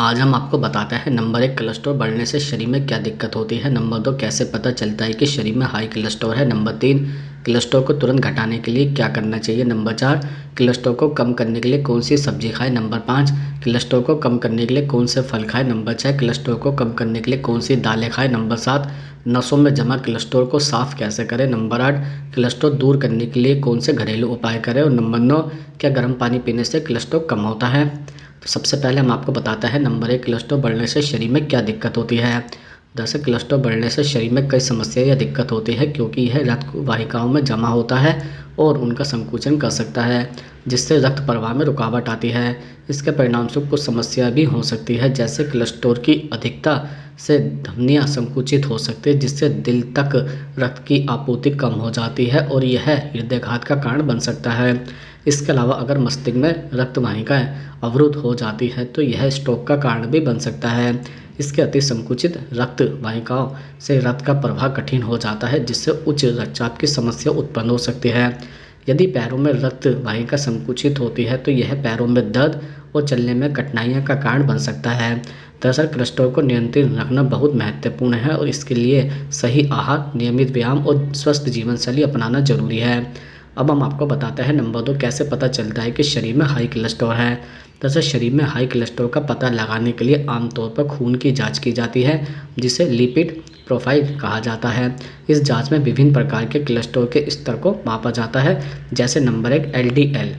आज हम आपको बताते हैं नंबर 1 कोलेस्ट्रॉल बढ़ने से शरीर में क्या दिक्कत होती है। नंबर 2 कैसे पता चलता है कि शरीर में हाई कोलेस्ट्रॉल है। नंबर 3 कोलेस्ट्रॉल को तुरंत घटाने के लिए क्या करना चाहिए। नंबर 4 कोलेस्ट्रॉल को कम करने के लिए कौन सी सब्जी खाएं। नंबर 5 कोलेस्ट्रॉल को कम करने के लिए कौन से फल खाएं। नंबर 6 कोलेस्ट्रॉल को कम करने के लिए कौन सी दालें खाएं। नंबर 7 नसों में जमा कोलेस्ट्रॉल को साफ कैसे करें। नंबर 8 कोलेस्ट्रॉल दूर करने के लिए कौन से घरेलू उपाय करें। और नंबर 9 क्या गर्म पानी पीने से कोलेस्ट्रॉल कम होता है। तो सबसे पहले हम आपको बताते हैं नंबर 1 कोलेस्ट्रॉल बढ़ने से शरीर में क्या दिक्कत होती है। दरअसल कोलेस्ट्रॉल बढ़ने से शरीर में कई समस्या या दिक्कत होती है, क्योंकि यह रक्त वाहिकाओं में जमा होता है और उनका संकुचन कर सकता है, जिससे रक्त प्रवाह में रुकावट आती है। इसके परिणामस्वरूप कुछ समस्या भी हो सकती है, जैसे कोलेस्ट्रॉल की अधिकता से धमनियां संकुचित हो सकती है, जिससे दिल तक रक्त की आपूर्ति कम हो जाती है और यह हृदयाघात का कारण बन सकता है। इसके अलावा अगर मस्तिष्क में रक्त वाहिकाएं अवरुद्ध हो जाती है तो यह स्ट्रोक का कारण भी बन सकता है। इसके अति संकुचित रक्त वाहिकाओं से रक्त का प्रवाह कठिन हो जाता है, जिससे उच्च रक्तचाप की समस्या उत्पन्न हो सकती है। यदि पैरों में रक्त वाहिका संकुचित होती है तो यह पैरों में दर्द और चलने में कठिनाइयों का कारण बन सकता है। दरअसल कोलेस्ट्रॉल को नियंत्रित रखना बहुत महत्वपूर्ण है और इसके लिए सही आहार, नियमित व्यायाम और स्वस्थ जीवन शैली अपनाना जरूरी है। अब हम आपको बताते हैं नंबर 2 कैसे पता चलता है कि शरीर में हाई कोलेस्ट्रॉल है। दरअसल शरीर में हाई कोलेस्ट्रॉल का पता लगाने के लिए आमतौर पर खून की जांच की जाती है, जिसे लिपिड प्रोफाइल कहा जाता है। इस जांच में विभिन्न प्रकार के कोलेस्ट्रॉल के स्तर को मापा जाता है, जैसे नंबर 1 LDL,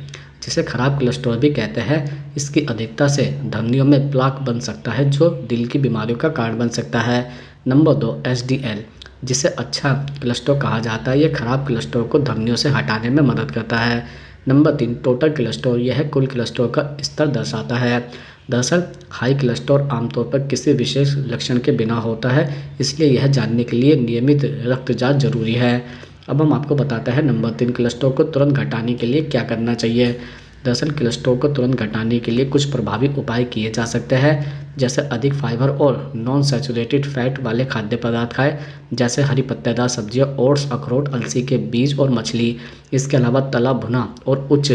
जिसे खराब कोलेस्ट्रॉल भी कहते हैं। इसकी अधिकता से धमनियों में प्लाक बन सकता है, जो दिल की बीमारियों का कारण बन सकता है। नंबर 2 HDL, जिसे अच्छा कोलेस्ट्रॉल कहा जाता है, यह खराब कोलेस्ट्रॉल को धमनियों से हटाने में मदद करता है। नंबर 3 टोटल कोलेस्ट्रॉल, यह कुल कोलेस्ट्रॉल का स्तर दर्शाता है। दरअसल हाई कोलेस्ट्रॉल आमतौर पर किसी विशेष लक्षण के बिना होता है, इसलिए यह जानने के लिए नियमित रक्त जांच जरूरी है। अब हम आपको बताते हैं नंबर 3 कोलेस्ट्रॉल को तुरंत घटाने के लिए क्या करना चाहिए। दरअसल कोलेस्ट्रॉल को तुरंत घटाने के लिए कुछ प्रभावी उपाय किए जा सकते हैं, जैसे अधिक फाइबर और नॉन सैचुरेटेड फैट वाले खाद्य पदार्थ खाएं, जैसे हरी पत्तेदार सब्जियां, ओट्स, अखरोट, अलसी के बीज और मछली। इसके अलावा तला भुना और उच्च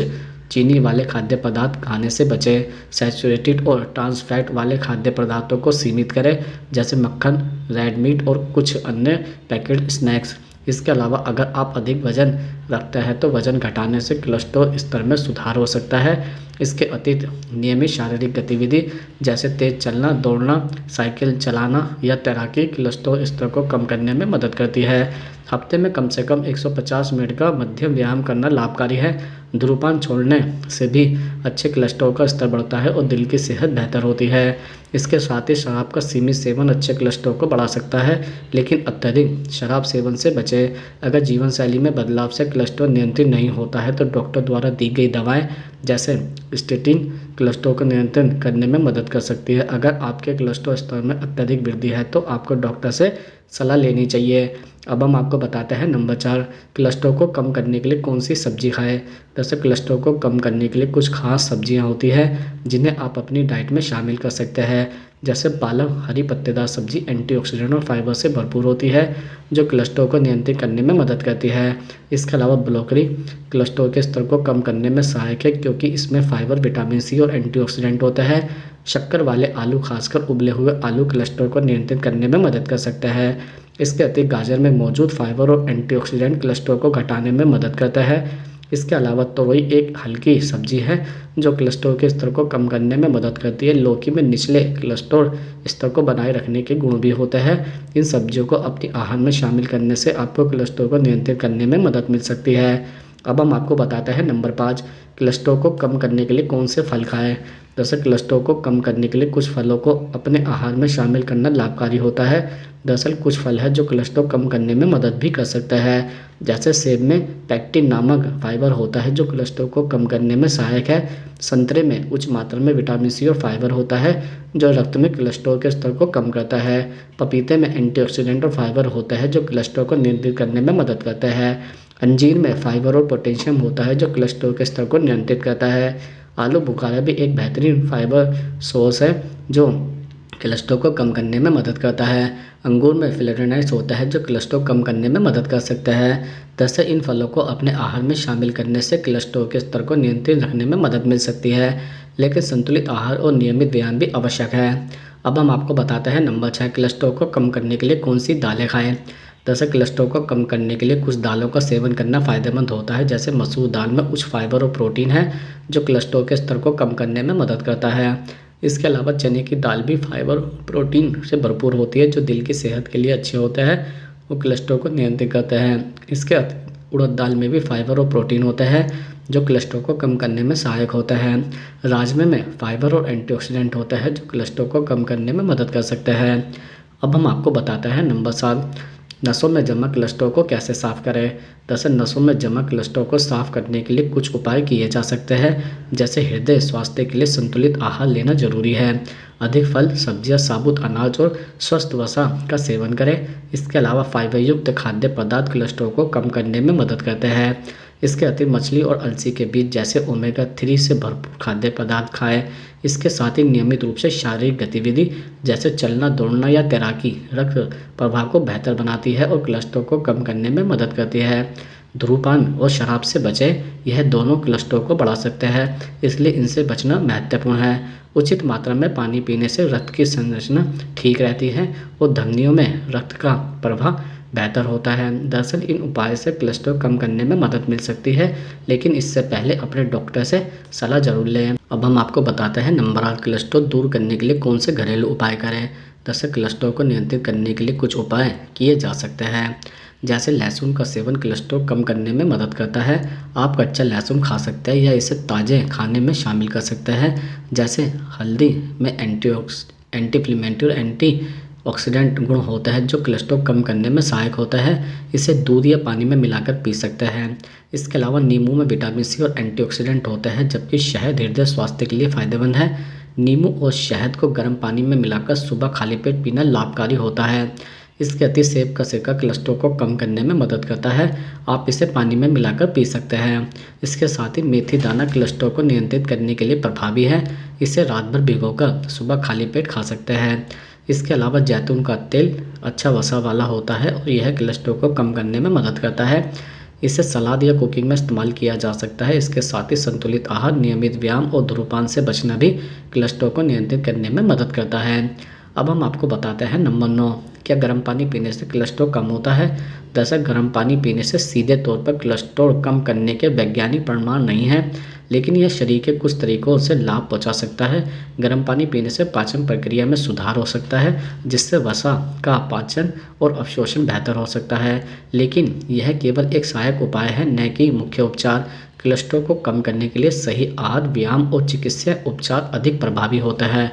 चीनी वाले खाद्य पदार्थ खाने से बचें। सैचुरेटेड और ट्रांस फैट वाले खाद्य पदार्थों को सीमित करें, जैसे मक्खन, रेड मीट और कुछ अन्य पैकेट स्नैक्स। इसके अलावा अगर आप अधिक वजन रखते हैं तो वजन घटाने से कोलेस्ट्रॉल स्तर में सुधार हो सकता है। इसके अतिरिक्त नियमित शारीरिक गतिविधि, जैसे तेज चलना, दौड़ना, साइकिल चलाना या तैराकी कोलेस्ट्रॉल स्तर को कम करने में मदद करती है। हफ्ते में कम से कम 150 मिनट का मध्यम व्यायाम करना लाभकारी है। धूम्रपान छोड़ने से भी अच्छे कोलेस्ट्रॉल का स्तर बढ़ता है और दिल की सेहत बेहतर होती है। इसके साथ ही शराब का सीमित सेवन अच्छे कोलेस्ट्रॉल को बढ़ा सकता है, लेकिन अत्यधिक शराब सेवन से बचें। अगर जीवन शैली में बदलाव से कोलेस्ट्रॉल नियंत्रित नहीं होता है तो डॉक्टर द्वारा दी गई दवाएं जैसे स्टेटिन कोलेस्ट्रॉल को नियंत्रण करने में मदद कर सकती है। अगर आपके कोलेस्ट्रॉल स्तर में अत्यधिक वृद्धि है तो आपको डॉक्टर से सलाह लेनी चाहिए। अब हम आपको बताते हैं नंबर 4 कोलेस्ट्रॉल को कम करने के लिए कौन सी सब्जी खाएं। दरअसल कोलेस्ट्रॉल को कम करने के लिए कुछ खास सब्जियां होती हैं जिन्हें आप अपनी डाइट में शामिल कर सकते हैं, जैसे पालक, हरी पत्तेदार सब्जी एंटीऑक्सीडेंट और फाइबर से भरपूर होती है, जो कोलेस्ट्रॉल को नियंत्रित करने में मदद करती है। इसके अलावा ब्रोकली कोलेस्ट्रॉल के स्तर को कम करने में सहायक है, क्योंकि इसमें फाइबर, विटामिन सी और एंटीऑक्सीडेंट होते हैं। शक्कर वाले आलू, खासकर उबले हुए आलू, कोलेस्ट्रॉल को नियंत्रित करने में मदद कर सकते हैं। इसके अतिरिक्त गाजर में मौजूद फाइबर और एंटीऑक्सीडेंट कोलेस्ट्रॉल को घटाने में मदद करता है। इसके अलावा तोरई एक हल्की सब्जी है जो कोलेस्ट्रॉल के स्तर को कम करने में मदद करती है। लौकी में निचले कोलेस्ट्रॉल स्तर को बनाए रखने के गुण भी होते हैं। इन सब्जियों को अपनी आहार में शामिल करने से आपको कोलेस्ट्रॉल को नियंत्रित करने में मदद मिल सकती है। अब हम आपको बताते हैं नंबर 5 कोलेस्ट्रॉल को कम करने के लिए कौन से फल खाएं। दरअसल कोलेस्ट्रॉल को कम करने के लिए कुछ फलों को अपने आहार में शामिल करना लाभकारी होता है। दरअसल कुछ फल है जो कोलेस्ट्रॉल कम करने में मदद भी कर सकता है, जैसे सेब में पैक्टिन नामक फाइबर होता है जो कोलेस्ट्रॉल को कम करने में सहायक है। संतरे में उच्च मात्रा में विटामिन सी और फाइबर होता है जो रक्त में कोलेस्ट्रॉल के स्तर को कम करता है। पपीते में एंटीऑक्सीडेंट और फाइबर होता है जो कोलेस्ट्रॉल को नियंत्रित करने में मदद करता है। अंजीर में फाइबर और पोटेशियम होता है जो कोलेस्ट्रॉल के स्तर को नियंत्रित करता है। आलू बुखारा भी एक बेहतरीन फाइबर सोर्स है जो कोलेस्ट्रॉल को कम करने में मदद करता है। अंगूर में फ्लेवोनोइड्स होता है जो कोलेस्ट्रॉल कम करने में मदद कर सकता है। दरअसल इन फलों को अपने आहार में शामिल करने से कोलेस्ट्रॉल के स्तर को नियंत्रित रखने में मदद मिल सकती है, लेकिन संतुलित आहार और नियमित व्यायाम भी आवश्यक है। अब हम आपको बताते हैं नंबर 6 कोलेस्ट्रॉल को कम करने के लिए कौन सी दालें खाएं। दरअसल कोलेस्ट्रॉल को कम करने के लिए कुछ दालों का सेवन करना फ़ायदेमंद होता है, जैसे मसूर दाल में उच्च फाइबर और प्रोटीन है जो कोलेस्ट्रॉल के स्तर को कम करने में मदद करता है। इसके अलावा चने की दाल भी फाइबर और प्रोटीन से भरपूर होती है जो दिल की सेहत के लिए अच्छे होते हैं और कोलेस्ट्रॉल को नियंत्रित करते हैं। इसके अतिरिक्त उड़द दाल में भी फाइबर और प्रोटीन होता है जो कोलेस्ट्रॉल को कम करने में सहायक होता है। राजमे में फाइबर और एंटीऑक्सीडेंट होता है जो कोलेस्ट्रॉल को कम करने में मदद कर सकता है। अब हम आपको बताते हैं नंबर 7 नसों में जमा कोलेस्ट्रॉल को कैसे साफ़ करें। दरअसल नसों में जमा कोलेस्ट्रॉल को साफ़ करने के लिए कुछ उपाय किए जा सकते हैं, जैसे हृदय स्वास्थ्य के लिए संतुलित आहार लेना जरूरी है। अधिक फल, सब्जियां, साबुत अनाज और स्वस्थ वसा का सेवन करें। इसके अलावा फाइबर युक्त खाद्य पदार्थ कोलेस्ट्रॉल को कम करने में मदद करते हैं। इसके अतिरिक्त मछली और अलसी के बीज जैसे ओमेगा 3 से भरपूर खाद्य पदार्थ खाएं। इसके साथ ही नियमित रूप से शारीरिक गतिविधि जैसे चलना, दौड़ना या तैराकी रक्त प्रवाह को बेहतर बनाती है और कोलेस्ट्रॉल को कम करने में मदद करती है। धूम्रपान और शराब से बचें, यह दोनों कोलेस्ट्रॉल को बढ़ा सकते हैं, इसलिए इनसे बचना महत्वपूर्ण है। उचित मात्रा में पानी पीने से रक्त की संरचना ठीक रहती है और धमनियों में रक्त का प्रवाह बेहतर होता है। दरअसल इन उपायों से कोलेस्ट्रॉल कम करने में मदद मिल सकती है, लेकिन इससे पहले अपने डॉक्टर से सलाह जरूर लें। अब हम आपको बताते हैं नंबर 8 कोलेस्ट्रॉल दूर करने के लिए कौन से घरेलू उपाय करें। दरअसल कोलेस्ट्रॉल को नियंत्रित करने के लिए कुछ उपाय किए जा सकते हैं, जैसे लहसुन का सेवन कोलेस्ट्रॉल कम करने में मदद करता है। आप कच्चा लहसुन खा सकते हैं या इसे ताज़े खाने में शामिल कर सकते हैं। जैसे हल्दी में एंटी ऑक्सीडेंट गुण होता है जो कोलेस्ट्रॉल कम करने में सहायक होता है। इसे दूध या पानी में मिलाकर पी सकते हैं। इसके अलावा नींबू में विटामिन सी और एंटीऑक्सीडेंट होता है, जबकि शहद हृदय स्वास्थ्य के लिए फायदेमंद है। नींबू और शहद को गर्म पानी में मिलाकर सुबह खाली पेट पीना लाभकारी होता है। इसके अतिरिक्त सेब का सिरका कोलेस्ट्रॉल को कम करने में मदद करता है, आप इसे पानी में मिलाकर पी सकते हैं। इसके साथ ही मेथी दाना कोलेस्ट्रॉल को नियंत्रित करने के लिए प्रभावी है, इसे रात भर भिगोकर सुबह खाली पेट खा सकते हैं। इसके अलावा जैतून का तेल अच्छा वसा वाला होता है और यह कोलेस्ट्रॉल को कम करने में मदद करता है, इसे सलाद या कुकिंग में इस्तेमाल किया जा सकता है। इसके साथ ही संतुलित आहार, नियमित व्यायाम और धूम्रपान से बचना भी कोलेस्ट्रॉल को नियंत्रित करने में मदद करता है। अब हम आपको बताते हैं नंबर 9 क्या गर्म पानी पीने से कोलेस्ट्रॉल कम होता है। दरअसल गर्म पानी पीने से सीधे तौर पर कोलेस्ट्रॉल कम करने के वैज्ञानिक प्रमाण नहीं है, लेकिन यह शरीर के कुछ तरीकों से लाभ पहुंचा सकता है। गर्म पानी पीने से पाचन प्रक्रिया में सुधार हो सकता है, जिससे वसा का पाचन और अवशोषण बेहतर हो सकता है, लेकिन यह केवल एक सहायक उपाय है, न कि मुख्य उपचार। कोलेस्ट्रॉल को कम करने के लिए सही आहार, व्यायाम और चिकित्सीय उपचार अधिक प्रभावी होता है।